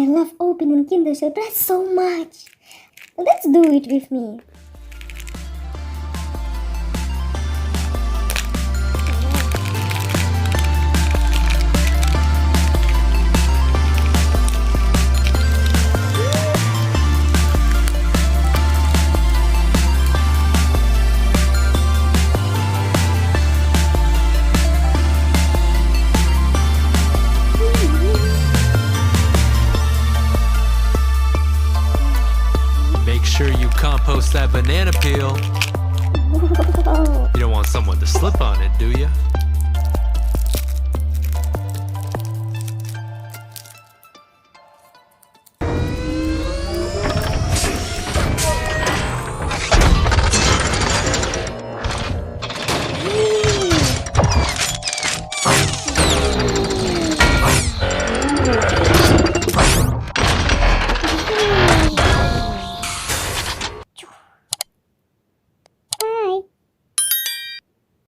love opening Kinder Surprise so much. Let's do it with me. Make sure you compost that banana peel. You don't want someone to slip on it, do you?